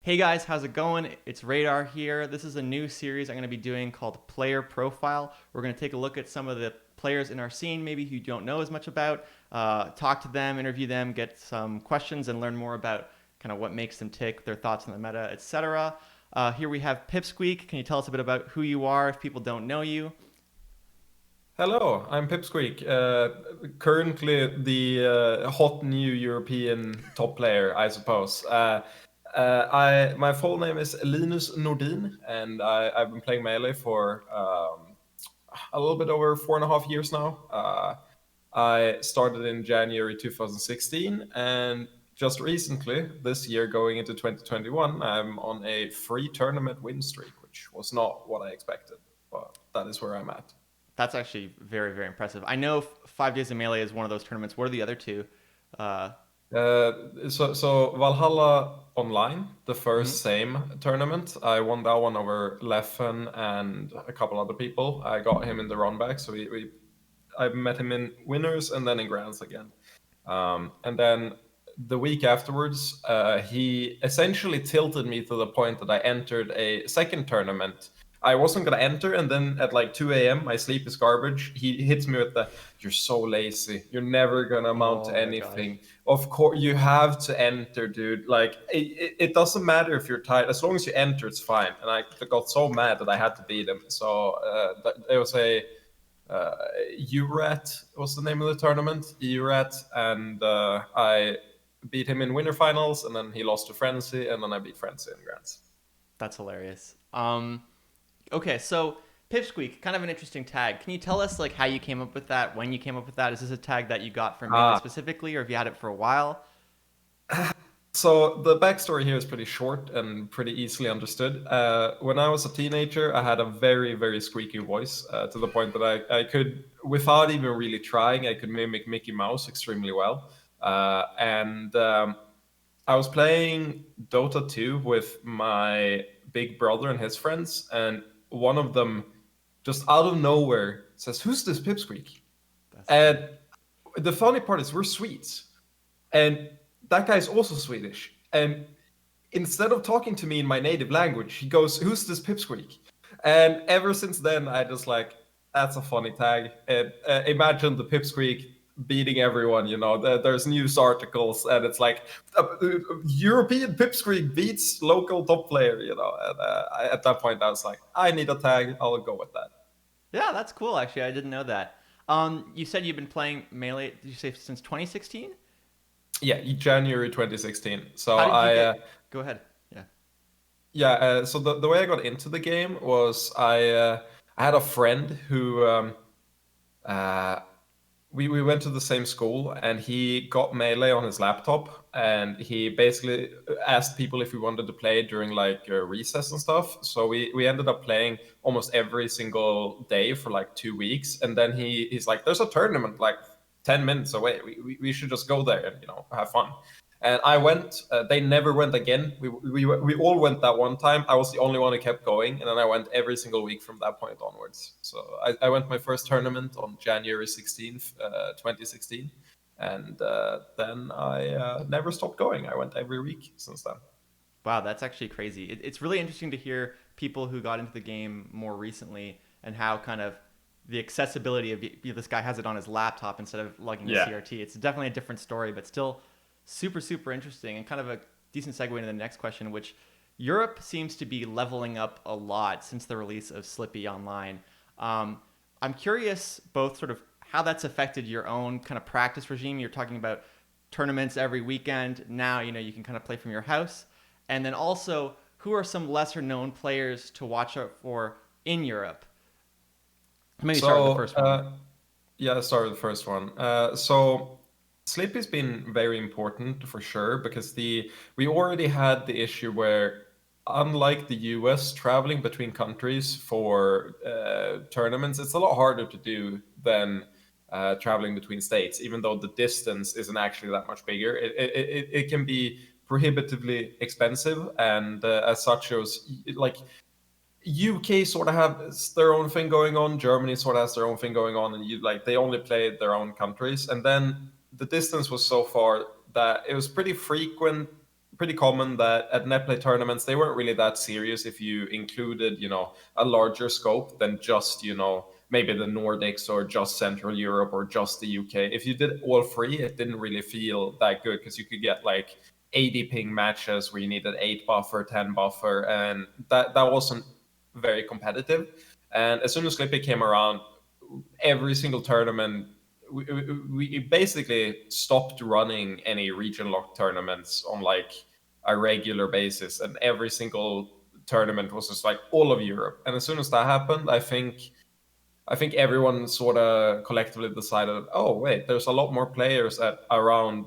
Hey guys, how's it going? It's Radar here. This is a new series I'm going to be doing called Player Profile. We're going to take a look at some of the players in our scene, maybe who you don't know as much about, talk to them, interview them, get some questions, and learn more about kind of what makes them tick, their thoughts on the meta, etc. Here we have Pipsqueak. Can you tell us a bit about who you are if people don't know you? Hello, I'm Pipsqueak. Currently the hot new European top player, I suppose. My full name is Linus Nordin, and I've been playing Melee for a little bit over 4.5 years now. I started in January 2016, and just recently, this year going into 2021, I'm on a free tournament win streak, which was not what I expected, but that is where I'm at. That's actually very, very impressive. I know 5 Days of Melee is one of those tournaments. What are the other two? Uh, So Valhalla Online, the mhm. first same tournament, I won that one over Leffen and a couple other people. I got him in the run back, so we I met him in winners and then in grands again. And then the week afterwards, he essentially tilted me to the point that I entered a second tournament. I wasn't gonna enter, and then at like 2 a.m., my sleep is garbage. He hits me with the, "You're so lazy. You're never gonna amount to Oh my gosh. anything. Of course, you have to enter, dude. Like, it doesn't matter if you're tired. As long as you enter, it's fine." And I got so mad that I had to beat him. So it was a uh, URAT was the name of the tournament, URAT, and I beat him in winter finals, and then he lost to Frenzy, and then I beat Frenzy in grands. That's hilarious. Okay, so Pipsqueak, kind of an interesting tag. Can you tell us like how you came up with that, when you came up with that? Is this a tag that you got from Melee Ah, specifically, or have you had it for a while? so the backstory here is pretty short and pretty easily understood. When I was a teenager, I had a very, very squeaky voice to the point that I could, without even really trying, I could mimic Mickey Mouse extremely well. And I was playing Dota 2 with my big brother and his friends, and one of them just out of nowhere says, "Who's this Pipsqueak?" That's funny. And the funny part is we're Swedes, and that guy's also Swedish. And instead of talking to me in my native language, he goes, "Who's this Pipsqueak?" And ever since then, I just like, that's a funny tag. And imagine the Pipsqueak beating everyone. There's news articles, and it's like European Pipsqueak beats local top player. And at that point, I was like, I need a tag. I'll go with that. Yeah, that's cool. Actually, I didn't know that. You said you've been playing Melee. Did you say since 2016? Yeah, January 2016. So How did you get? Go ahead. Yeah. yeah, so the way I got into the game was I had a friend who uh, we went to the same school, and he got Melee on his laptop, and he basically asked people if we wanted to play during like recess and stuff. So we ended up playing almost every single day for like 2 weeks, and then he's like, "There's a tournament like 10 minutes away. We should just go there and have fun." And I went. They never went again. We all went that one time. I was the only one who kept going, and then I went every single week from that point onwards. So I went my first tournament on January 16th, 2016, and then I never stopped going. I went every week since then. Wow, that's actually crazy. It's really interesting to hear people who got into the game more recently and how kind of the accessibility of this guy has it on his laptop instead of lugging a Yeah. CRT. It's definitely a different story, but still super, super interesting and kind of a decent segue into the next question, which Europe seems to be leveling up a lot since the release of Slippy Online. I'm curious both sort of how that's affected your own kind of practice regime. You're talking about tournaments every weekend. Now, you can kind of play from your house. And then also, who are some lesser known players to watch out for in Europe? Maybe start with the So first one. yeah, let's start with the first one. So sleep has been very important for sure because we already had the issue where, unlike the US, traveling between countries for tournaments, it's a lot harder to do than traveling between states. Even though the distance isn't actually that much bigger, it can be prohibitively expensive, and as such, it was like UK sort of has their own thing going on. Germany sort of has their own thing going on, and they only play their own countries. And then the distance was so far that it was pretty common that at net play tournaments they weren't really that serious if you included, a larger scope than just, maybe the Nordics or just Central Europe or just the UK. If you did all three, it didn't really feel that good because you could get like 80 ping matches where you needed 8 buffer, 10 buffer, and that wasn't very competitive. And as soon as Slippy came around, every single tournament, we basically stopped running any region lock tournaments on like a regular basis, and every single tournament was just like all of Europe. And as soon as that happened, I think everyone sort of collectively decided, oh wait, there's a lot more players at around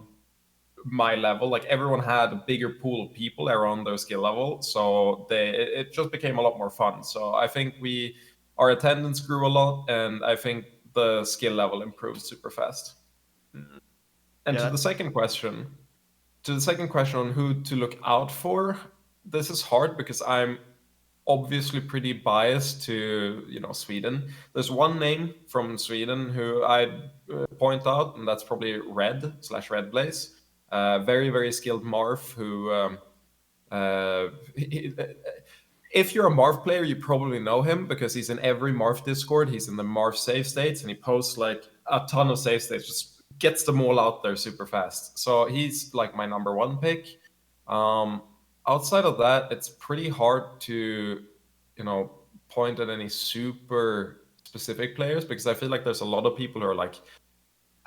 my level. Like everyone had a bigger pool of people around their skill level, so it just became a lot more fun. So I think our attendance grew a lot, and I think the skill level improved super fast. And Yeah, to the second question, on who to look out for, this is hard because I'm obviously pretty biased to Sweden. There's one name from Sweden who I'd point out, and that's probably Red Blaze. Very very skilled Marth who if you're a Marth player, you probably know him because he's in every Marth Discord. He's in the Marth save states, and he posts like a ton of save states. Just gets them all out there super fast. So he's like my number one pick. Outside of that, it's pretty hard to, point at any super specific players because I feel like there's a lot of people who are like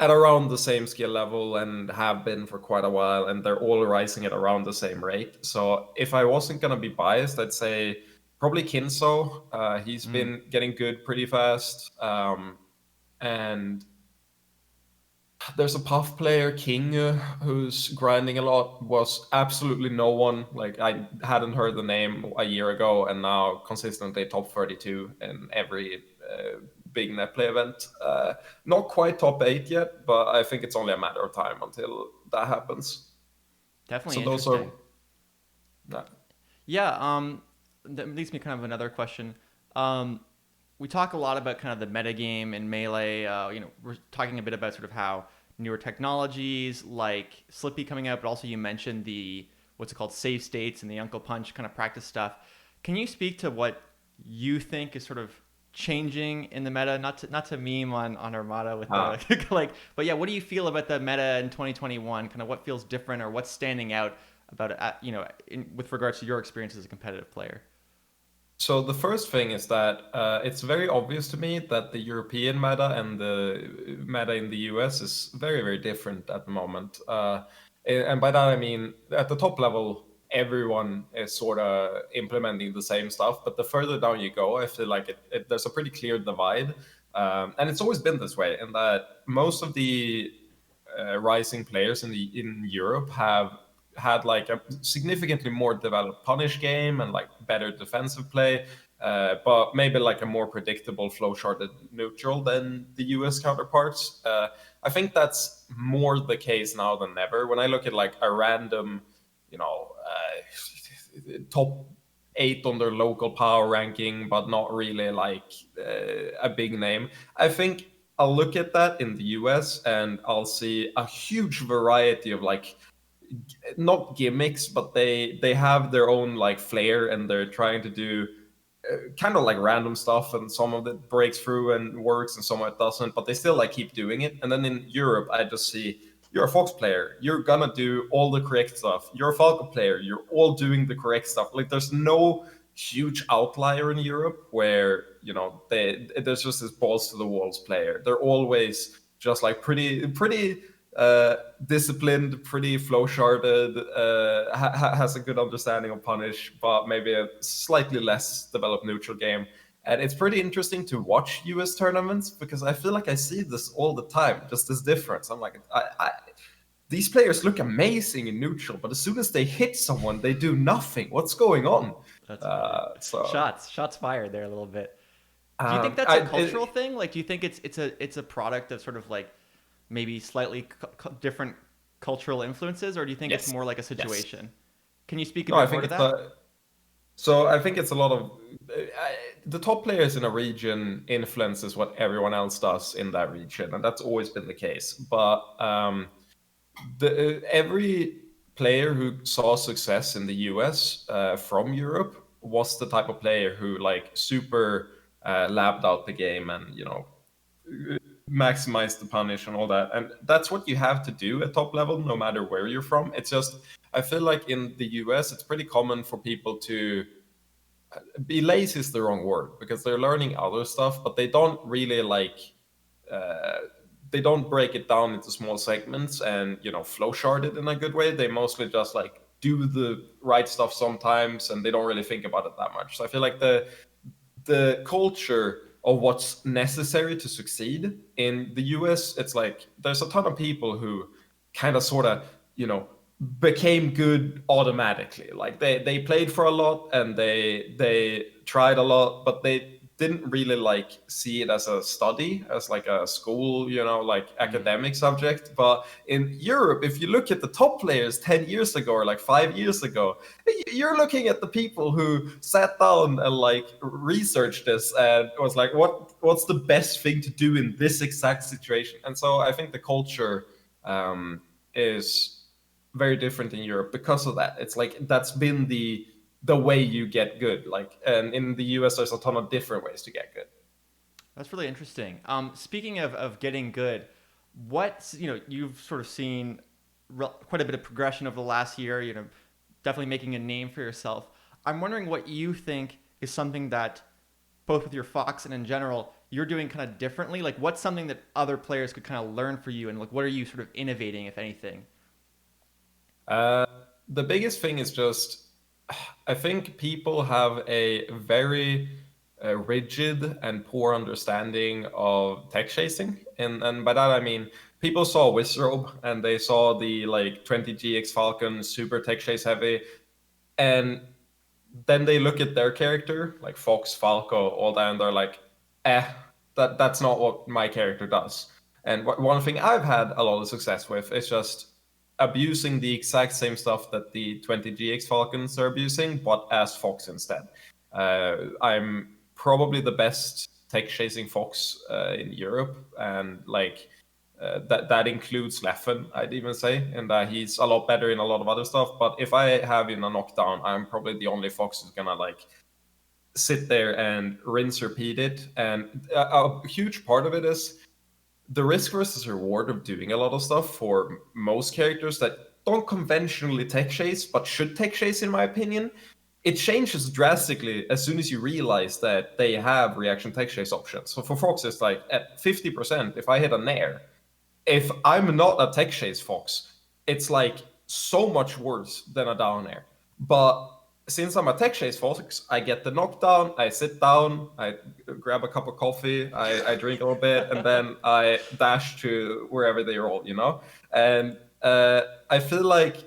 at around the same skill level and have been for quite a while, and they're all rising at around the same rate. So if I wasn't gonna be biased, I'd say probably Kinso. He's been getting good pretty fast, and there's a Puff player, King, who's grinding a lot. Was absolutely no one. Like I hadn't heard the name a year ago, and now consistently top 32 in every big net play event. Not quite top 8 yet, but I think it's only a matter of time until that happens. definitely So those are. interesting. Nah. Yeah, that leads me kind of another question. We talk a lot about kind of the meta game and melee. We're talking a bit about sort of how newer technologies like Slippy coming out, but also you mentioned the what's it called, save states and the Uncle Punch kind of practice stuff. Can you speak to what you think is sort of changing in the meta? Not to meme on Armada with the like, but yeah, what do you feel about the meta in 2021? Kind of what feels different or what's standing out about it, with regards to your experience as a competitive player? So the first thing is that it's very obvious to me that the European meta and the meta in the US is very, very different at the moment. And by that I mean at the top level, everyone is sort of implementing the same stuff. But the further down you go, I feel like there's a pretty clear divide. And it's always been this way in that most of the rising players in Europe have had like a significantly more developed punish game and like better defensive play, but maybe like a more predictable flow charted neutral than the US counterparts. I think that's more the case now than ever. When I look at like a random, top 8 on their local power ranking, but not really like a big name, I think I'll look at that in the US and I'll see a huge variety of like not gimmicks, but they have their own like flair, and they're trying to do kind of like random stuff, and some of it breaks through and works and some of it doesn't, but they still like keep doing it. And then in Europe I just see, you're a Fox player, you're gonna do all the correct stuff. You're a Falco player, you're all doing the correct stuff. Like there's no huge outlier in Europe where there's just this balls to the walls player. They're always just like pretty disciplined, pretty flow charted, has a good understanding of punish, but maybe a slightly less developed neutral game. And it's pretty interesting to watch US tournaments because I feel like I see this all the time, just this difference. I'm like, these players look amazing in neutral, but as soon as they hit someone, they do nothing. What's going on? That's funny. So Shots fired there a little bit. Do you think um, that's a I, cultural thing? Like, do you think it's a product of sort of like maybe slightly different cultural influences, or do you think it's yes, more like a yes. situation? Can you speak a No, I bit more think to it's that? so I think it's a lot of the top players in a region influences what everyone else does in that region, and that's always been the case. But every player who saw success in the US from Europe was the type of player who like super labbed out the game and maximize the punish and all that. And that's what you have to do at top level, no matter where you're from. It's just, I feel like in the US, it's pretty common for people to be lazy is the wrong word because they're learning other stuff, but they don't really they don't break it down into small segments and flow chart it in a good way. They mostly just like do the right stuff sometimes, and they don't really think about it that much. So I feel like the culture of what's necessary to succeed in the US, it's like there's a ton of people who kind of sort of became good automatically. Like they played for a lot and they tried a lot, but they didn't really like see it as a study, as like a school, like academic subject. But in Europe, if you look at the top players 10 years ago or like 5 years ago, you're looking at the people who sat down and like researched this and was like, what's the best thing to do in this exact situation? And so I think the culture is very different in Europe because of that. It's like that's been the way you get good. Like, and in the US, there's a ton of different ways to get good. That's really interesting. Speaking of getting good, you've sort of seen quite a bit of progression over the last year. Definitely making a name for yourself. I'm wondering what you think is something that both with your Fox and in general you're doing kind of differently. Like, what's something that other players could kind of learn for you, and like, what are you sort of innovating, if anything? The biggest thing is just, I think people have a very rigid and poor understanding of tech chasing, and by that I mean people saw Wizrobe and they saw the like 20GX Falcon super tech chase heavy, and then they look at their character like Fox, Falco, all that, and they're like, that's not what my character does. And one thing I've had a lot of success with is just abusing the exact same stuff that the 20GX Falcons are abusing, but as Fox instead. I'm probably the best tech chasing Fox in Europe, and like that includes Leffen, I'd even say, and he's a lot better in a lot of other stuff. But if I have in a knockdown, I'm probably the only Fox who's gonna like sit there and rinse repeat it. And a huge part of it is the risk versus reward of doing a lot of stuff for most characters that don't conventionally tech chase but should tech chase, in my opinion. It changes drastically as soon as you realize that they have reaction tech chase options. So for Fox, it's like at 50%, if I hit a nair, if I'm not a tech chase Fox, it's like so much worse than a down air. But since I'm a tech chase Fox, I get the knockdown, I sit down, I grab a cup of coffee, I drink a little bit, and then I dash to wherever they roll, And I feel like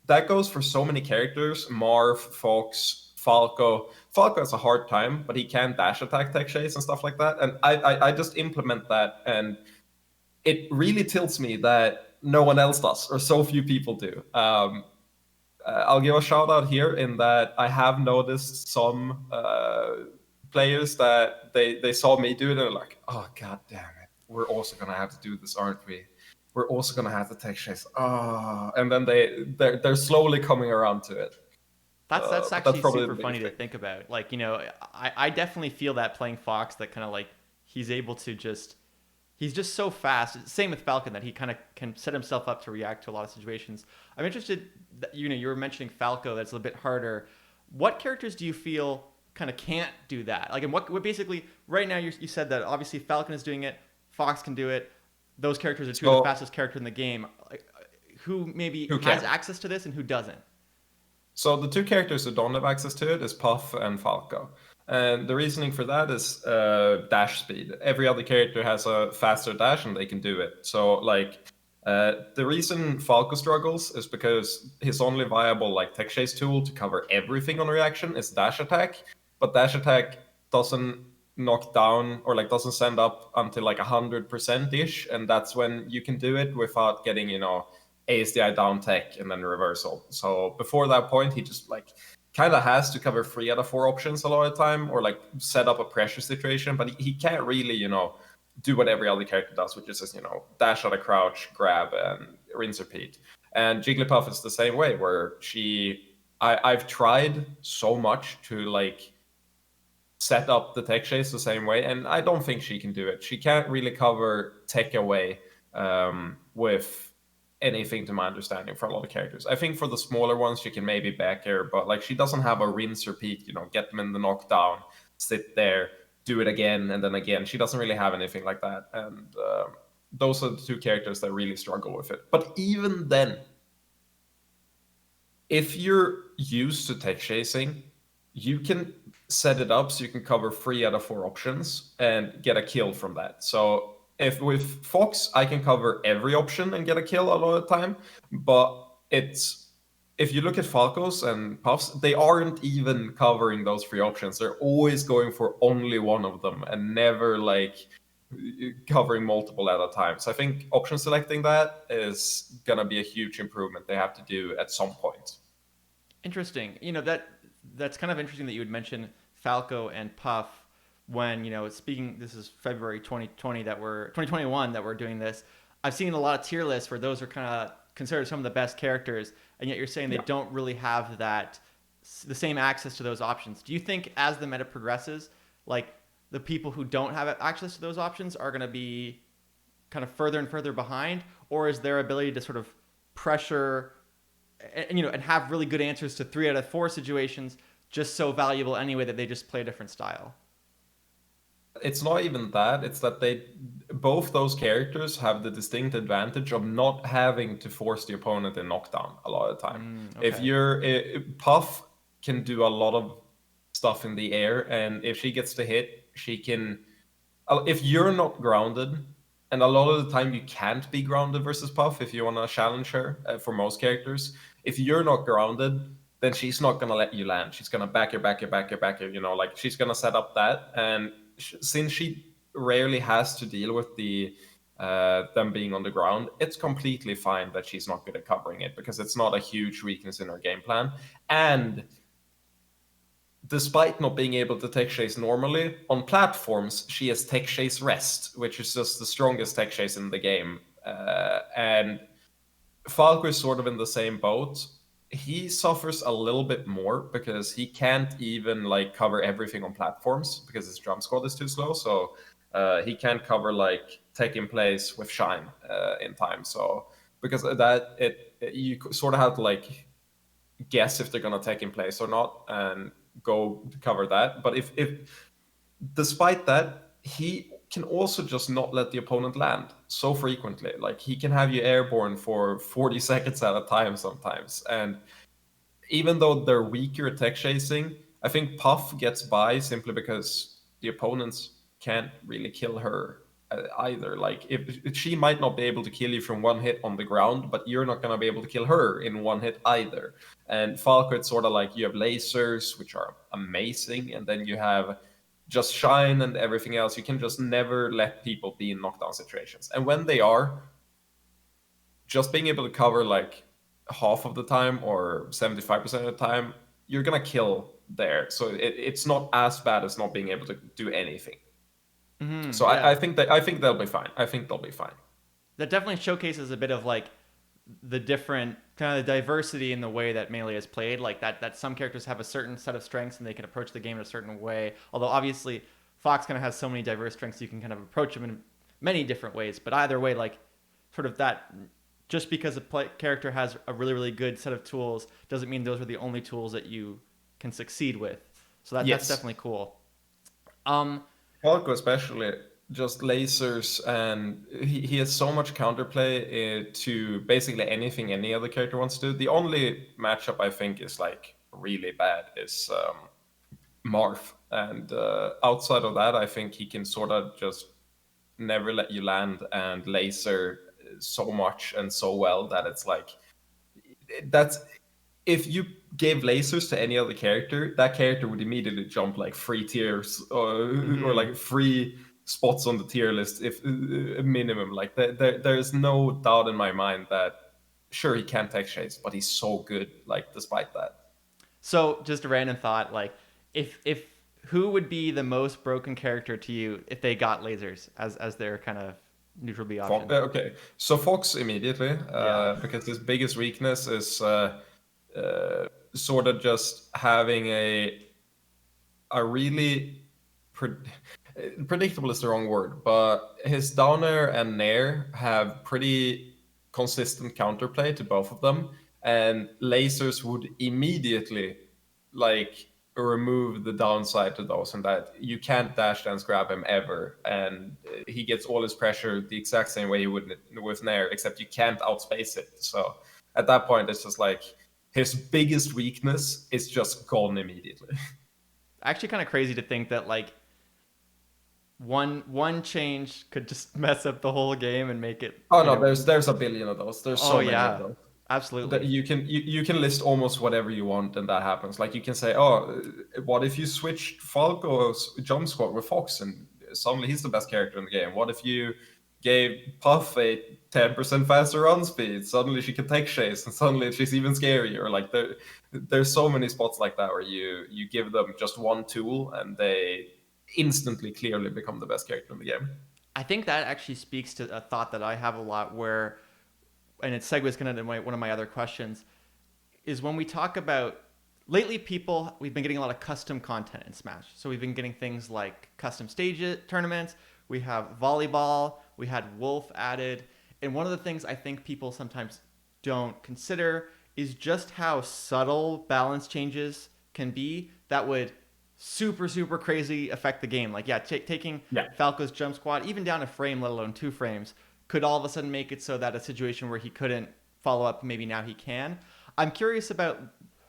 that goes for so many characters: Marv, Fox, Falco. Falco has a hard time, but he can dash attack, tech chase, and stuff like that. And I just implement that, and it really tilts me that no one else does, or so few people do. I'll give a shout out here in that I have noticed some players that they saw me do it and they're like, oh god damn it, we're also gonna have to do this, aren't we? We're also gonna have to tech chase. Oh, and then they're slowly coming around to it. That's But that's actually probably super the funny biggest to thing. think about. Like, I definitely feel that playing Fox, that kind of like he's able to just he's just so fast. Same with Falcon, that he kind of can set himself up to react to a lot of situations. I'm interested that you were mentioning Falco, that's a bit harder. What characters do you feel kind of can't do that? Like, and what basically right now you said that obviously Falcon is doing it, Fox can do it. Those characters are two of the So fastest characters in the game. Like, who maybe who has can? access to this and who doesn't? So the two characters who don't have access to it is Puff and Falco. And the reasoning for that is dash speed. Every other character has a faster dash and they can do it. So like the reason Falco struggles is because his only viable like tech chase tool to cover everything on reaction is dash attack. But dash attack doesn't knock down or like doesn't send up until like 100% ish, and that's when you can do it without getting ASDI down tech and then reversal. So before that point, he just like kind of has to cover 3 out of 4 options a lot of the time, or like set up a pressure situation, but he can't really do what every other character does, which is just, dash out a crouch, grab, and rinse repeat. And Jigglypuff is the same way, where I've tried so much to like set up the tech chase the same way, and I don't think she can do it. She can't really cover tech away with anything, to my understanding, for a lot of characters. I think for the smaller ones, she can maybe back air, but like she doesn't have a rinse repeat, get them in the knockdown, sit there, do it again, and then again. She doesn't really have anything like that. And those are the two characters that really struggle with it. But even then, if you're used to tech chasing, you can set it up so you can cover 3 out of 4 options and get a kill from that. So if with Fox, I can cover every option and get a kill a lot of the time, but if you look at Falcos and Puffs, they aren't even covering those 3 options. They're always going for only one of them and never like covering multiple at a time. So I think option selecting that is gonna be a huge improvement they have to do at some point. Interesting. That's kind of interesting that you would mention Falco and Puff when, speaking, this is February 2020 2021 that we're doing this. I've seen a lot of tier lists where those are kind of considered some of the best characters, and yet you're saying they don't really have the same access to those options. Do you think as the meta progresses, like the people who don't have access to those options are going to be kind of further and further behind, or is their ability to sort of pressure and have really good answers to 3 out of 4 situations just so valuable anyway that they just play a different style? It's not even that. It's that both those characters have the distinct advantage of not having to force the opponent in knockdown a lot of the time. Okay. Puff can do a lot of stuff in the air, and if she gets to hit, she can. If you're not grounded, and a lot of the time you can't be grounded versus Puff if you want to challenge her. For most characters, if you're not grounded, then she's not gonna let you land. She's gonna back you. Like she's gonna set up that, and since she rarely has to deal with them being on the ground, it's completely fine that she's not good at covering it because it's not a huge weakness in her game plan. And despite not being able to tech chase normally, on platforms, she has tech chase rest, which is just the strongest tech chase in the game. And Falco is sort of in the same boat. He suffers a little bit more because he can't even like cover everything on platforms because his jump squad is too slow. So he can't cover like tech in place with shine in time. So because of that, you sort of have to like guess if they're gonna tech in place or not and go cover that. But if despite that, he can also just not let the opponent land so frequently. Like he can have you airborne for 40 seconds at a time sometimes. And even though they're weaker at tech chasing, I think Puff gets by simply because the opponents can't really kill her either. Like if she might not be able to kill you from one hit on the ground, but you're not going to be able to kill her in one hit either. And Falco, it's sort of like you have lasers, which are amazing, and then you have just shine and everything else. You can just never let people be in knockdown situations. And when they are, just being able to cover like half of the time or 75% of the time, you're gonna kill there. So it's not as bad as not being able to do anything. So Yeah. I think they'll be fine. I think they'll be fine. That definitely showcases a bit of like the different kind of diversity in the way that Melee is played. Like that some characters have a certain set of strengths and they can approach the game in a certain way. Although obviously Fox kind of has so many diverse strengths, you can kind of approach them in many different ways. But either way, like sort of that, just because a character has a really, really good set of tools doesn't mean those are the only tools that you can succeed with. So that's definitely cool. Falco especially, just lasers, and he has so much counterplay to basically anything any other character wants to do. The only matchup I think is like really bad is Marth, and outside of that, I think he can sort of just never let you land and laser so much and so well that it's like that's if you gave lasers to any other character, that character would immediately jump like 3 tiers or like 3 spots on the tier list if minimum. Like there's no doubt in my mind that sure he can tech chase, but he's so good. Like despite that. So just a random thought, like if who would be the most broken character to you if they got lasers as their kind of neutral B option? Okay, so Fox immediately, Yeah. because his biggest weakness is sort of just having a really pre- predictable is the wrong word, but his down air and nair have pretty consistent counterplay to both of them, and lasers would immediately like remove the downside to those, and that you can't dash dance grab him ever, and he gets all his pressure the exact same way he would with nair, except you can't outspace it. So at that point, it's just like his biggest weakness is just gone immediately. Actually, kind of crazy to think that like one change could just mess up the whole game and make it, Oh you no, know. there's a billion of those. There's Oh so many of yeah, those. That absolutely. you can list almost whatever you want, and that happens. Like you can say, oh, what if you switched Falco's jump squad with Fox, and suddenly he's the best character in the game? What if you gave Puff a 10% faster run speed? Suddenly she can take chase, and suddenly she's even scarier. Like there's so many spots like that where you give them just one tool, and they instantly clearly become the best character in the game. I think that actually speaks to a thought that I have a lot where, and it segues kind of into one of my other questions, is when we talk about lately we've been getting a lot of custom content in Smash. So we've been getting things like custom stage tournaments, we have volleyball, we had Wolf added, and one of the things I think people sometimes don't consider is just how subtle balance changes can be that would super crazy affect the game. Like yeah, taking Yeah. Falco's jump squad even down a frame, let alone 2 frames, could all of a sudden make it so that a situation where he couldn't follow up, maybe now he can. I'm curious about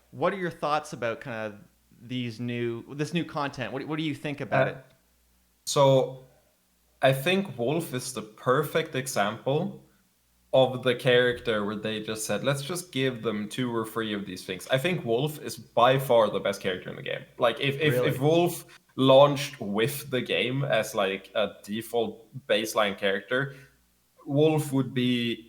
what are your thoughts about kind of this new content? What do you think about Uh, it? so I think Wolf is the perfect example of the character where they just said, let's just give them 2 or 3 of these things. I think Wolf is by far the best character in the game. Like if Really? Wolf launched with the game as like a default baseline character, Wolf would be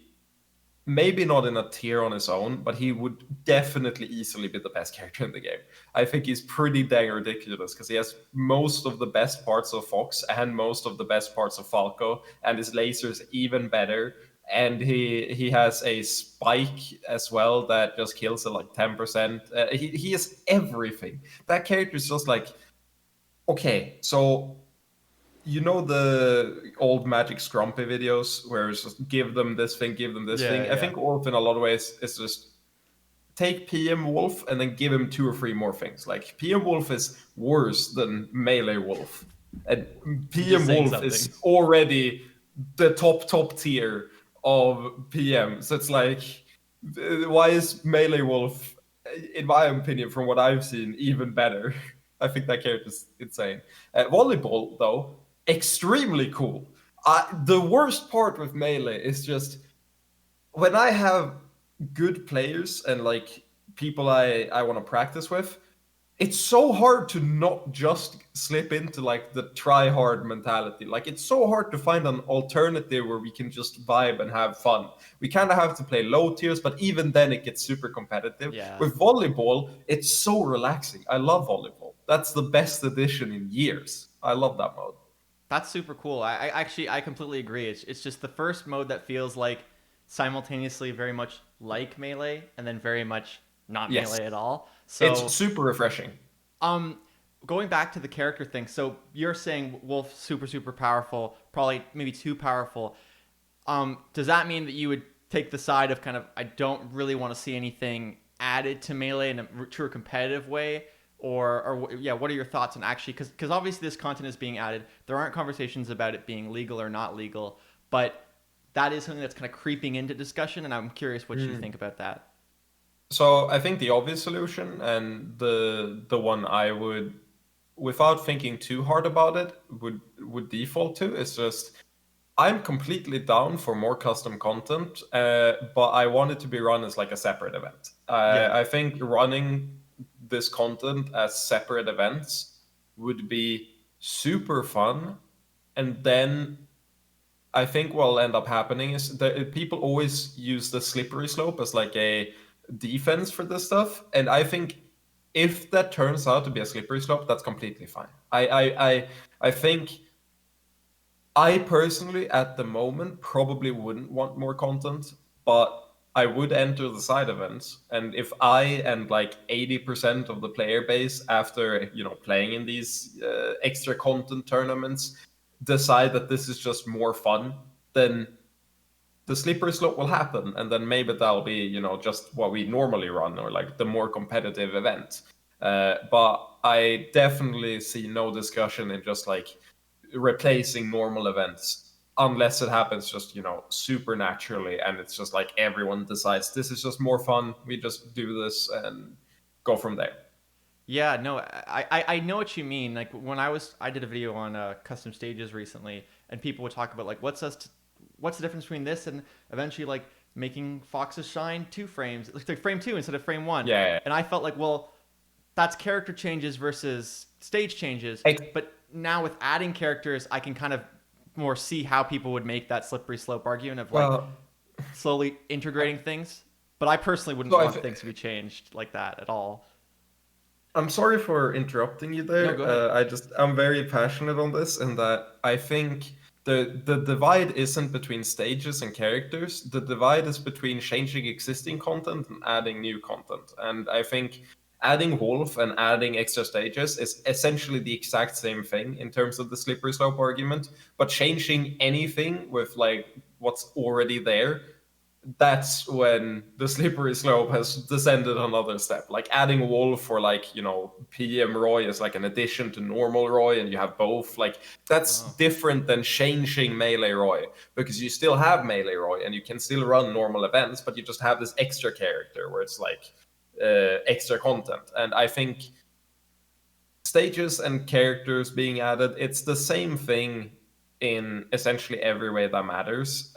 maybe not in a tier on his own, but he would definitely easily be the best character in the game. I think he's pretty dang ridiculous because he has most of the best parts of Fox and most of the best parts of Falco, and his lasers even better. And he has a spike as well that just kills at like 10%. He has everything. That character is just like, okay, so you know the old Magic Scrumpy videos where it's just give them this thing, give them this Yeah, thing. I yeah. think Wolf in a lot of ways is just take PM Wolf and then give him 2 or 3 more things. Like PM Wolf is worse than Melee Wolf, and Which is PM saying Wolf something. is already the top tier of PM. So it's like, why is Melee Wolf, in my opinion, from what I've seen, even better? I think that character is insane. Volleyball, though, extremely cool. The worst part with Melee is just when I have good players and like people I want to practice with, it's so hard to not just slip into like the try hard mentality. Like it's so hard to find an alternative where we can just vibe and have fun. We kind of have to play low tiers, but even then it gets super competitive. Yeah. With volleyball, it's so relaxing. I love volleyball. That's the best addition in years. I love that mode. That's super cool. I completely agree. It's just the first mode that feels like simultaneously very much like Melee and then very much not Yes, Melee at all. it's So super refreshing. Um, going back to the character thing. So you're saying Wolf super powerful, probably maybe too powerful. Does that mean that you would take the side of kind of I don't really want to see anything added to melee in a true competitive way? Or yeah, what are your thoughts on actually because obviously this content is being added. There aren't conversations about it being legal or not legal, but that is something that's kind of creeping into discussion, and I'm curious what you think about that. So I think the obvious solution and the one I would, without thinking too hard about it, would default to is just I'm completely down for more custom content, but I want it to be run as like a separate event. Yeah, I think running this content as separate events would be super fun, and then I think what'll end up happening is that people always use the slippery slope as like a defense for this stuff, and I think if that turns out to be a slippery slope, that's completely fine. I think I personally, at the moment, probably wouldn't want more content, but I would enter the side events. And if I and like 80% of the player base, after playing in these extra content tournaments, decide that this is just more fun, then the slippery slope will happen, and then maybe that'll be just what we normally run, or like the more competitive event. But I definitely see no discussion in just like replacing normal events unless it happens just super naturally, and it's just like everyone decides this is just more fun, we just do this and go from there. Yeah, no, I know what you mean. Like when I did a video on custom stages recently, and people would talk about like what's the difference between this and eventually like making foxes shine 2 frames, like frame 2 instead of frame 1. Yeah, And I felt like, well, that's character changes versus stage changes. yeah. But now with adding characters, I can kind of more see how people would make that slippery slope argument of like Well, slowly integrating things. But I personally wouldn't so want things to be changed like that at all. I'm sorry for interrupting you No, there. go ahead. I'm very passionate on this, and that I think the divide isn't between stages and characters. The divide is between changing existing content and adding new content. And I think adding Wolf and adding extra stages is essentially the exact same thing in terms of the slippery slope argument. But changing anything with like what's already there, that's when the slippery slope has descended another step. Like adding Wolf for like, PM Roy is like an addition to normal Roy, and you have both. Like that's Oh. different than changing Melee Roy, because you still have Melee Roy and you can still run normal events, but you just have this extra character where it's like extra content. And I think stages and characters being added, it's the same thing in essentially every way that matters.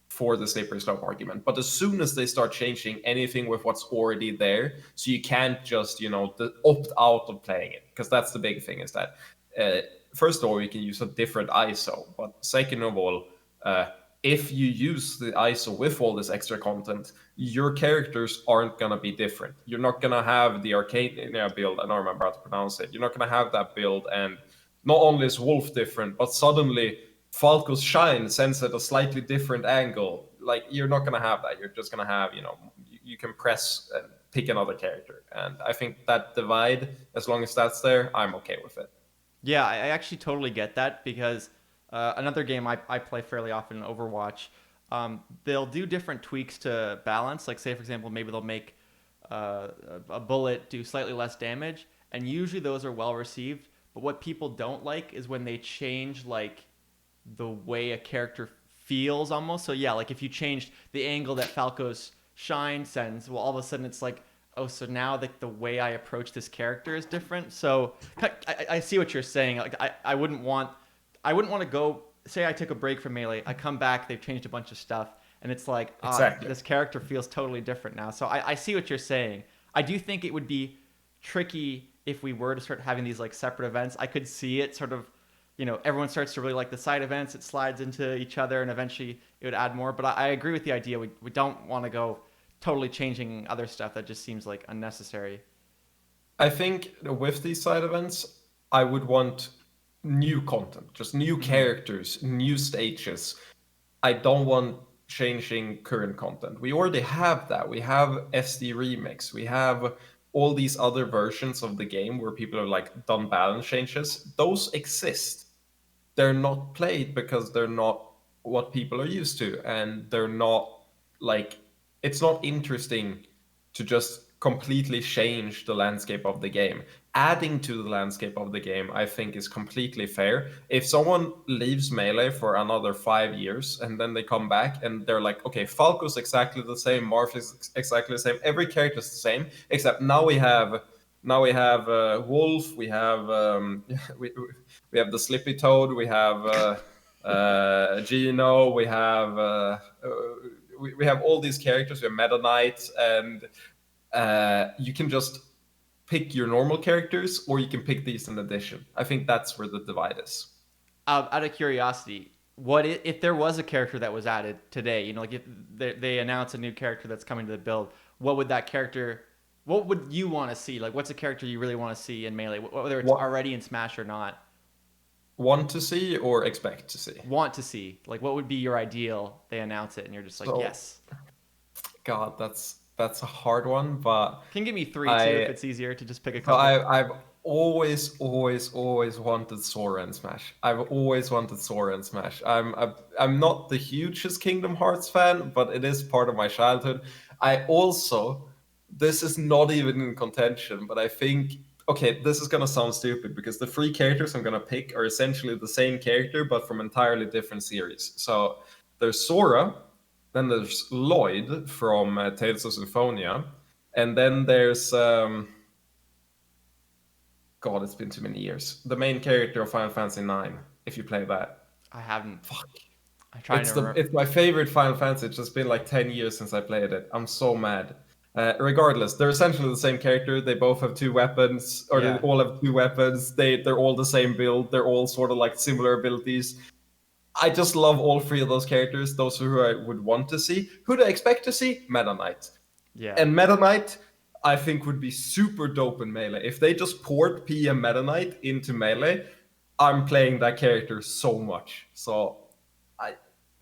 For the slippery slope argument. But as soon as they start changing anything with what's already there, so you can't just, opt out of playing it, because that's the big thing is that, first of all, you can use a different ISO. But second of all, if you use the ISO with all this extra content, your characters aren't going to be different. You're not going to have the arcade build, I don't remember how to pronounce it. You're not going to have that build, and not only is Wolf different, but suddenly Falco's shine sends at a slightly different angle. Like you're not gonna have that. You're just gonna have, you can press and pick another character. And I think that divide, as long as that's there, I'm okay with it. Yeah, I actually totally get that because another game I play fairly often, Overwatch, they'll do different tweaks to balance. Like, say, for example, maybe they'll make a bullet do slightly less damage, and usually those are well received. But what people don't like is when they change, like, the way a character feels almost. So, yeah, like if you changed the angle that Falco's shine sends, well, all of a sudden it's like, oh, so now the way I approach this character is different. So I see what you're saying. Like I wouldn't want to go. Say I took a break from Melee, I come back, they've changed a bunch of stuff, and it's like, Exactly. this character feels totally different now. So I see what you're saying. I do think it would be tricky if we were to start having these like separate events. I could see it sort of, everyone starts to really like the side events. It slides into each other, and eventually it would add more. But I agree with the idea. We don't want to go totally changing other stuff that just seems like unnecessary. I think with these side events, I would want new content, just new Mm-hmm. characters, new stages. I don't want changing current content. We already have that. We have SD Remix. We have all these other versions of the game where people have like done balance changes. Those exist. They're not played because they're not what people are used to, and they're not like, it's not interesting to just completely change the landscape of the game. Adding to the landscape of the game, I think, is completely fair. If someone leaves Melee for another 5 years and then they come back and they're like, okay, Falco's exactly the same, Marth is exactly the same, every character is the same, except now we have Wolf, we have we have the Slippy Toad, we have Gino, we have all these characters, we have Meta Knight, and you can just pick your normal characters, or you can pick these in addition. I think that's where the divide is. Out of curiosity, what if there was a character that was added today? Like if they announce a new character that's coming to the build, what would that character What would you want to see? Like, what's a character you really want to see in Melee, whether it's What already in Smash or not? want to see or expect to see? Want to see? Like, what would be your ideal? They announce it, and you're just like, So, yes. God, that's a hard one, but Can give me three too if I it's easier to just pick a so couple. I've always wanted Sora in Smash. I've always wanted Sora in Smash. I'm not the hugest Kingdom Hearts fan, but it is part of my childhood. I also this is not even in contention, but I think okay, this is gonna sound stupid because the three characters I'm gonna pick are essentially the same character but from entirely different series. So there's Sora, then there's Lloyd from Tales of Symphonia, and then there's God, it's been too many years. The main character of Final Fantasy IX, if you play that. I haven't. Fuck. I'm trying to remember. It's my favorite Final Fantasy. It's just been like 10 years since I played it. I'm so mad. Regardless, they're essentially the same character. They both have two weapons, or they Yeah. all have two weapons. They're all the same build. They're all sort of like similar abilities. I just love all three of those characters. Those who I would want to see. Who do I expect to see? Meta Knight. Yeah. And Meta Knight, I think would be super dope in Melee. If they just port PM Meta Knight into Melee, I'm playing that character so much. So I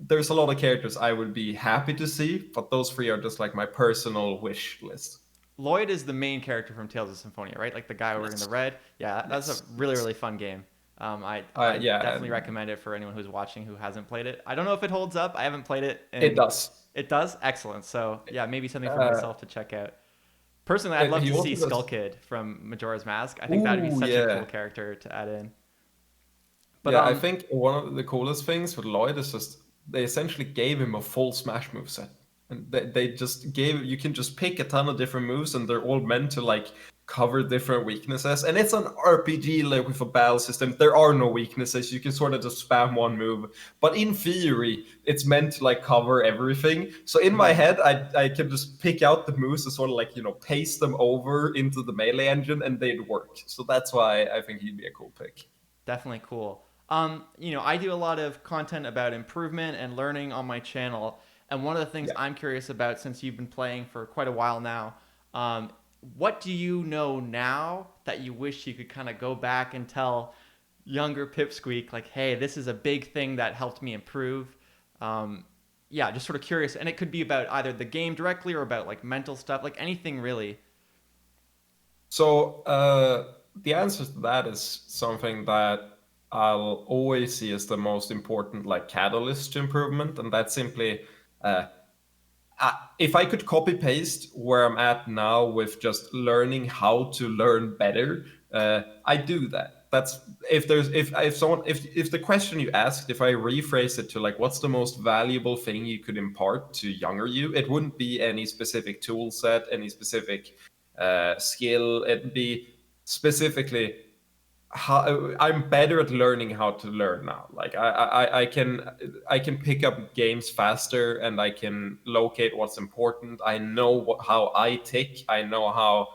there's a lot of characters I would be happy to see, but those three are just like my personal wish list. Lloyd is the main character from Tales of Symphonia, right? Like the guy wearing the Yes. red. Yeah, that's a Yes. really Yes. really fun game. I Yeah, definitely recommend it for anyone who's watching who hasn't played it. I don't know if it holds up. I haven't played it, it and does. it does. Excellent. So yeah, maybe something for Uh, myself to check out. Personally, I'd love he to see also Skull does. Kid from Majora's Mask. I think that'd be Ooh, such a cool yeah. character to add in. But Yeah, I think one of the coolest things with Lloyd is just they essentially gave him a full Smash moveset. And they just gave you can just pick a ton of different moves and they're all meant to like cover different weaknesses. And it's an RPG like with a battle system. There are no weaknesses. You can sort of just spam one move. But in theory, it's meant to like cover everything. So in my mhm, head, I can just pick out the moves and sort of like, paste them over into the melee engine and they'd work. So that's why I think he'd be a cool pick. definitely cool. I do a lot of content about improvement and learning on my channel, and one of the things Yeah. I'm curious about since you've been playing for quite a while now, what do you know now that you wish you could kind of go back and tell younger Pipsqueak, like, hey, this is a big thing that helped me improve? Um, yeah, just sort of curious, and it could be about either the game directly or about like mental stuff, like anything really. So the answer to that is something that I'll always see as the most important like catalyst to improvement, and that's simply uh, if I could copy paste where I'm at now with just learning how to learn better, I do that. That's if someone if the question you asked, if I rephrase it to like what's the most valuable thing you could impart to younger you, it wouldn't be any specific tool set, any specific skill. It'd be specifically how I'm better at learning how to learn now. Like I can pick up games faster and I can locate what's important. I know how I tick. I know how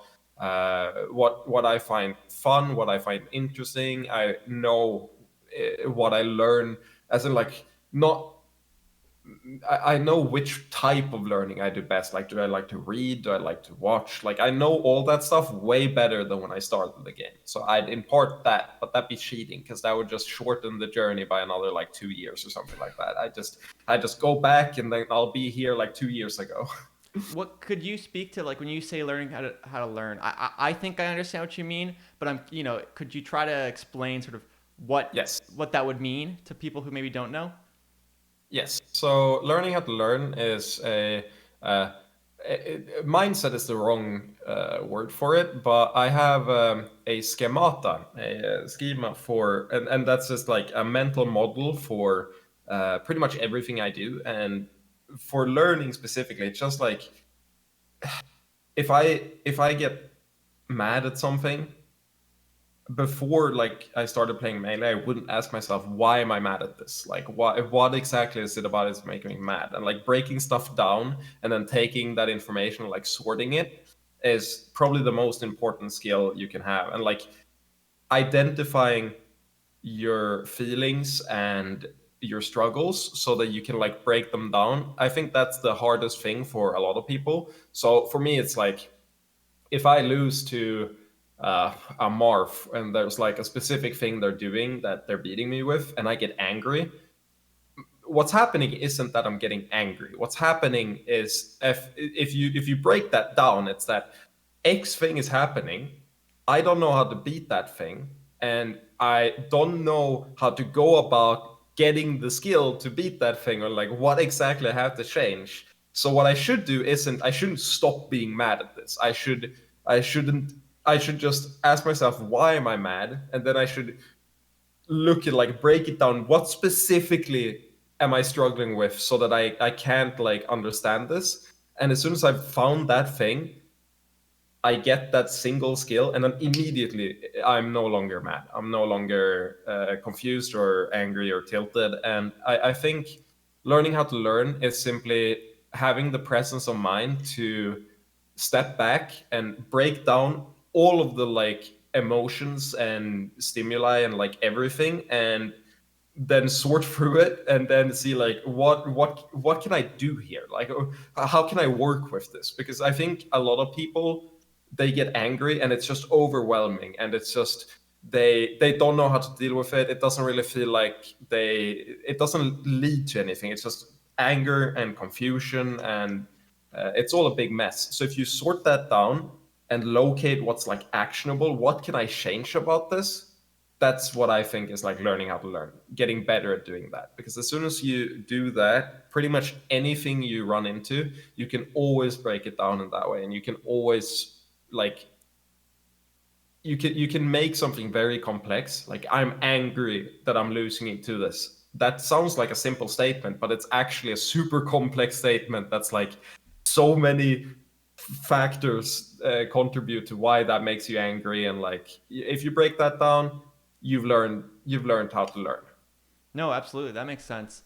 what I find fun, what I find interesting. I know what I learn as in like not I know which type of learning I do best. Like, do I like to read? Do I like to watch? Like, I know all that stuff way better than when I started the game. So I'd import that, but that'd be cheating because that would just shorten the journey by another like 2 years or something like that. I just go back and then I'll be here like 2 years ago. What could you speak to, like when you say learning how to learn? I think I understand what you mean, but could you try to explain sort of what Yes. what that would mean to people who maybe don't know? Yes. So learning how to learn is uh, mindset is the wrong word for it, but I have a schemata, a schema for, and that's just like a mental model for pretty much everything I do. And for learning specifically, it's just like if I get mad at something, before like I started playing Melee, I wouldn't ask myself why am I mad at this? Like what exactly is it about is making me mad? And like breaking stuff down and then taking that information, like sorting it, is probably the most important skill you can have. And like identifying your feelings and your struggles so that you can like break them down. I think that's the hardest thing for a lot of people. So for me, it's like if I lose to a Marth and there's like a specific thing they're doing that they're beating me with, and I get angry, what's happening isn't that I'm getting angry. What's happening is if you break that down, it's that X thing is happening. I don't know how to beat that thing, and I don't know how to go about getting the skill to beat that thing, or like what exactly I have to change. So what I should do isn't I shouldn't stop being mad at this. I shouldn't I should just ask myself why am I mad, and then I should look at like break it down. What specifically am I struggling with so that I can't like understand this? And as soon as I've found that thing, I get that single skill, and then immediately I'm no longer mad. I'm no longer confused or angry or tilted. And I think learning how to learn is simply having the presence of mind to step back and break down all of the like emotions and stimuli and like everything, and then sort through it and then see like what can I do here, like how can I work with this, because I think a lot of people, they get angry and it's just overwhelming, and it's just they don't know how to deal with it. It doesn't really feel like it doesn't lead to anything. It's just anger and confusion, and it's all a big mess. So if you sort that down and locate what's like actionable, what can I change about this, that's what I think is like learning how to learn, getting better at doing that. Because as soon as you do that, pretty much anything you run into, you can always break it down in that way, and you can always like you can make something very complex. Like, I'm angry that I'm losing into this. That sounds like a simple statement, but it's actually a super complex statement. That's like so many factors contribute to why that makes you angry, and like if you break that down, you've learned how to learn. No, absolutely. That makes sense.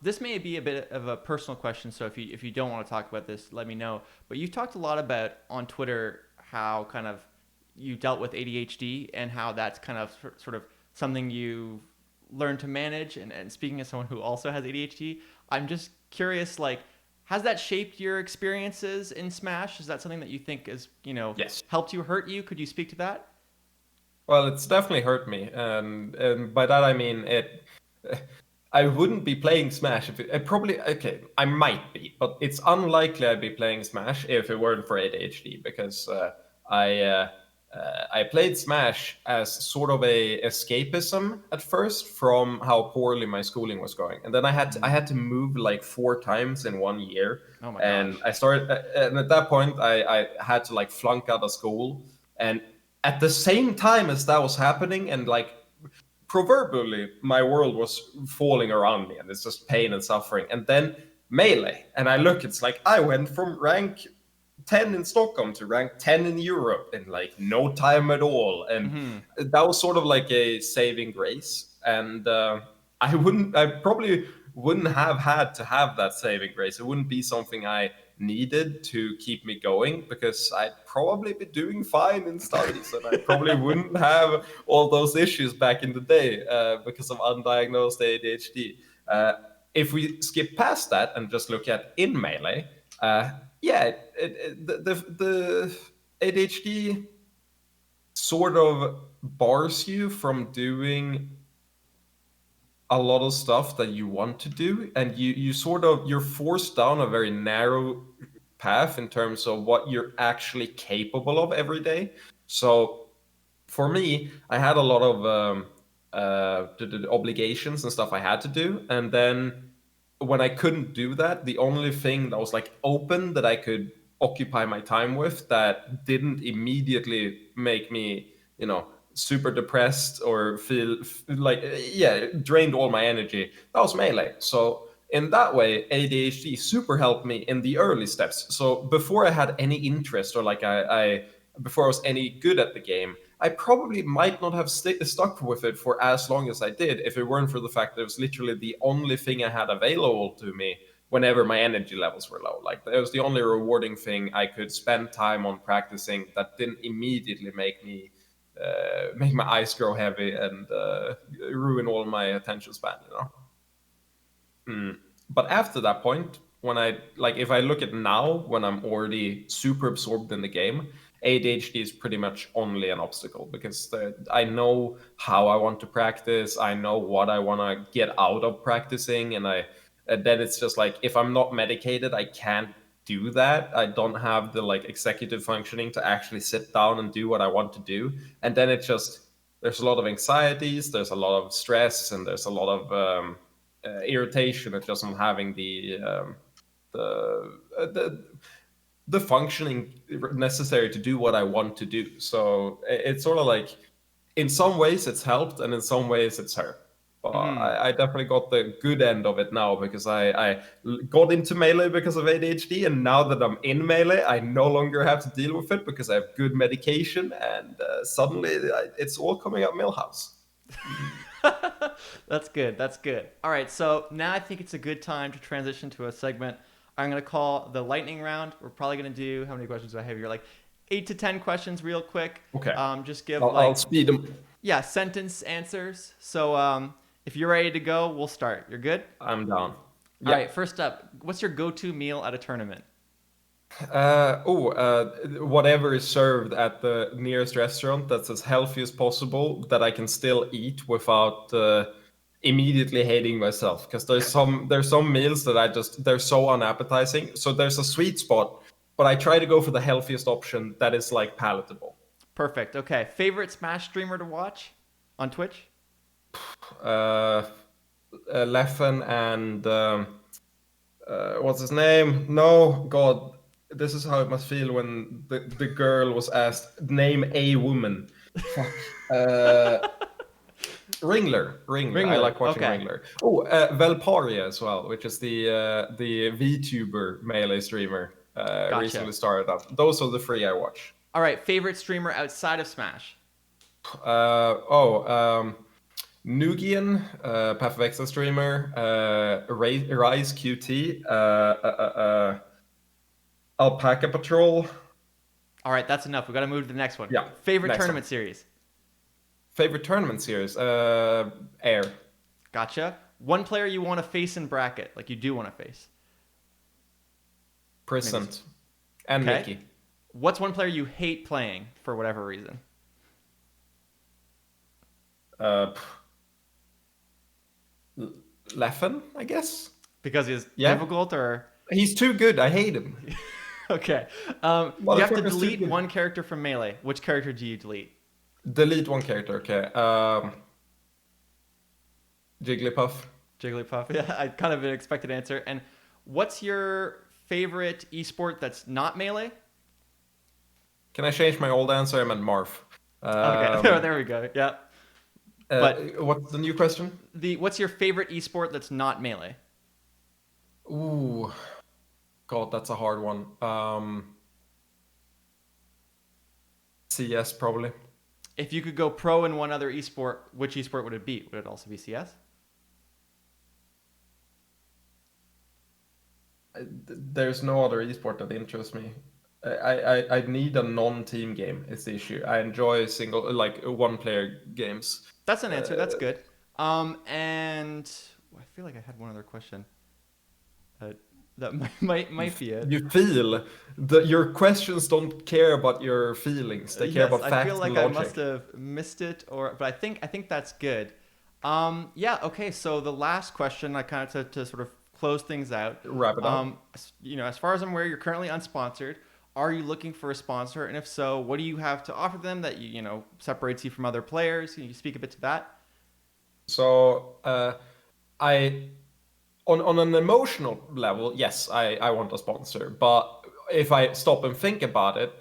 This may be a bit of a personal question, so if you don't want to talk about this, let me know. But you've talked a lot about on Twitter how kind of you dealt with ADHD and how that's kind of sort of something you learned to manage. And speaking as someone who also has ADHD, I'm just curious, like, has that shaped your experiences in Smash? Is that something that you think is, Yes. helped you, hurt you? Could you speak to that? Well, it's definitely hurt me, and by that I mean it. I wouldn't be playing Smash if I probably okay. I might be, but it's unlikely I'd be playing Smash if it weren't for ADHD, because I I played Smash as sort of a escapism at first from how poorly my schooling was going, and then I Mm. had to move like 4 times in 1 year, Oh my and gosh. I started, and at that point I had to like flunk out of school, and at the same time as that was happening, and like proverbially my world was falling around me, and it's just pain and suffering, and then melee, and I look, it's like I went from rank 10 in Stockholm to rank 10 in Europe in like no time at all, and Hmm. that was sort of like a saving grace. And I probably wouldn't have had to have that saving grace. It wouldn't be something I needed to keep me going, because I'd probably be doing fine in studies, and I probably wouldn't have all those issues back in the day because of undiagnosed ADHD. If we skip past that and just look at in melee, yeah, the ADHD sort of bars you from doing a lot of stuff that you want to do, and you're forced down a very narrow path in terms of what you're actually capable of every day. So for me, I had a lot of the obligations and stuff I had to do, and then when I couldn't do that, the only thing that was like open that I could occupy my time with that didn't immediately make me, super depressed or feel like, yeah, drained all my energy, that was melee. So in that way, ADHD super helped me in the early steps. So before I had any interest, or like before I was any good at the game, I probably might not have stuck with it for as long as I did if it weren't for the fact that it was literally the only thing I had available to me whenever my energy levels were low. Like, it was the only rewarding thing I could spend time on practicing that didn't immediately make my eyes grow heavy and ruin all my attention span. But after that point, when I like if I look at now when I'm already super absorbed in the game, ADHD is pretty much only an obstacle because I know how I want to practice, I know what I want to get out of practicing, and then it's just like if I'm not medicated, I can't do that. I don't have the like executive functioning to actually sit down and do what I want to do, and then it's just there's a lot of anxieties, there's a lot of stress, and there's a lot of irritation at just not having the, uh, the the functioning necessary to do what I want to do. So it's sort of like, in some ways it's helped, and in some ways it's hurt. But I definitely got the good end of it now because I got into melee because of ADHD, and now that I'm in melee, I no longer have to deal with it because I have good medication, and suddenly it's all coming out Millhouse. That's good. That's good. All right. So now I think it's a good time to transition to a segment I'm going to call the lightning round. We're probably going to do, how many questions do I have here? Like 8 to 10 questions real quick. Okay. Just give I'll speed them. yeah, sentence answers. So if you're ready to go, we'll start. You're good? I'm down. All Yeah. right. First up, what's your go-to meal at a tournament? Whatever is served at the nearest restaurant that's as healthy as possible that I can still eat without immediately hating myself. Because there's some meals that they're so unappetizing. So there's a sweet spot, but I try to go for the healthiest option that is like palatable. Perfect. Okay. Favorite Smash streamer to watch on Twitch? Leffen and what's his name? No, God. This is how it must feel when the girl was asked, name a woman. Fuck. Ringler. I like watching okay. Ringler. Oh, Velparia as well, which is the VTuber melee streamer. Gotcha. Recently started up. Those are the three I watch. All right. Favorite streamer outside of Smash? Nugian, Path of Exile streamer, Rise QT, Alpaca Patrol. All right, that's enough. We got to move to the next one. Yeah. Favorite next tournament one. series? Favorite tournament series? Air. Gotcha. One player you want to face in bracket, like you do want to face. Prisant. And Okay. Mickey. What's one player you hate playing for whatever reason? Leffen, I guess. Because he's Yeah. difficult or He's too good. I hate him. okay. You have to Motherfucker's too delete good. one character from Melee. Which character do you delete? Delete one character. Okay. Jigglypuff. Jigglypuff. Yeah, I kind of an expected answer. And what's your favorite esport that's not Melee? Can I change my old answer? I meant Marth. Okay, there we go. Yeah. But what's the new question? What's your favorite esport that's not Melee? Ooh, God, that's a hard one. CS probably. If you could go pro in one other esport, which esport would it be? Would it also be CS? There's no other esport that interests me. I need a non-team game. Is the issue. I enjoy single like one-player games. That's an answer. That's good. And I feel like I had one other question. That might be it. You feel that your questions don't care about your feelings. They care Yes, about facts I feel like and I logic. must have missed it, but I think that's good. Yeah. Okay. So the last question, I kind of to sort of close things out. Wrap it up. As far as I'm aware, you're currently unsponsored. Are you looking for a sponsor? And if so, what do you have to offer them that separates you from other players? Can you speak a bit to that? So I, on an emotional level, yes, I want a sponsor. But if I stop and think about it,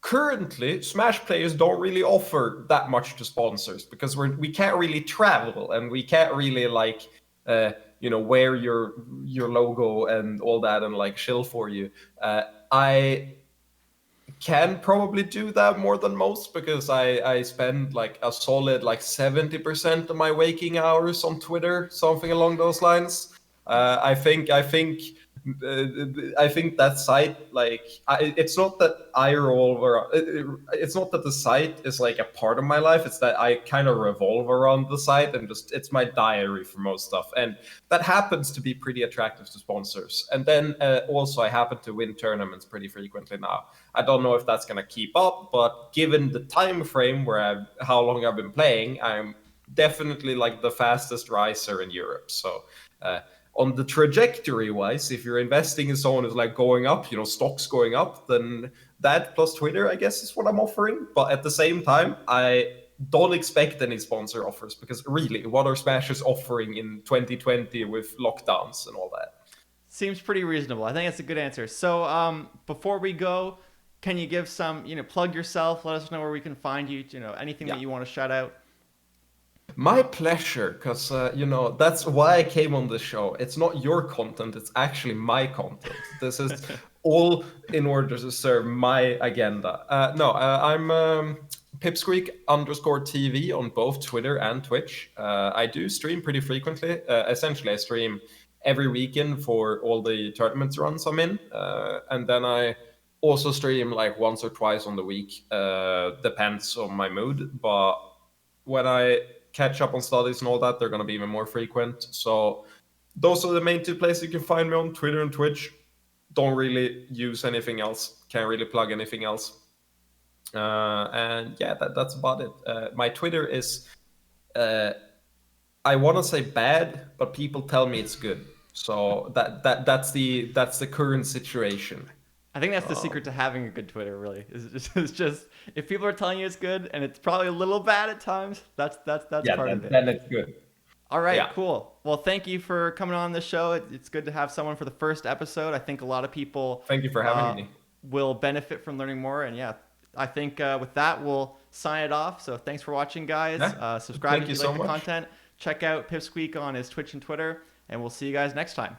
currently Smash players don't really offer that much to sponsors because we can't really travel and we can't really wear your logo and all that and like shill for you. I can probably do that more than most because I spend like a solid like 70% of my waking hours on Twitter, something along those lines. I think I think that site, like, it's not that I revolve around. It's not that the site is like a part of my life. It's that I kind of revolve around the site, and just it's my diary for most stuff, and that happens to be pretty attractive to sponsors. And then also, I happen to win tournaments pretty frequently now. I don't know if that's gonna keep up, but given the time frame how long I've been playing, I'm definitely like the fastest riser in Europe. So. On the trajectory wise, if you're investing in someone who's like going up, stocks going up, then that plus Twitter, I guess, is what I'm offering. But at the same time, I don't expect any sponsor offers, because really, what are Smashers offering in 2020 with lockdowns and all that? Seems pretty reasonable. I think that's a good answer. So before we go, can you give some, plug yourself? Let us know where we can find you. Anything Yeah. that you want to shout out. My pleasure, because that's why I came on the show. It's not your content; it's actually my content. This is all in order to serve my agenda. No, I'm Pipsqueak_TV on both Twitter and Twitch. I do stream pretty frequently. Essentially, I stream every weekend for all the tournaments runs I'm in, and then I also stream like once or twice on the week. Depends on my mood, but when I catch up on studies and all that, they're going to be even more frequent. So those are the main two places you can find me on, Twitter and Twitch. Don't really use anything else. Can't really plug anything else. And yeah, that's about it. My Twitter is, I want to say bad, but people tell me it's good. So that's the current situation. I think that's the secret to having a good Twitter. Really, it's just if people are telling you it's good and it's probably a little bad at times, that's Yeah, part of it. then it's good. All right, Yeah. cool. Well, thank you for coming on the show. It's good to have someone for the first episode. I think a lot of people Thank you for having me. will benefit from learning more. And yeah, I think with that, we'll sign it off. So thanks for watching, guys. Yeah. Subscribe Thank if you you so like the much. content. Check out Pipsqueak on his Twitch and Twitter. And we'll see you guys next time.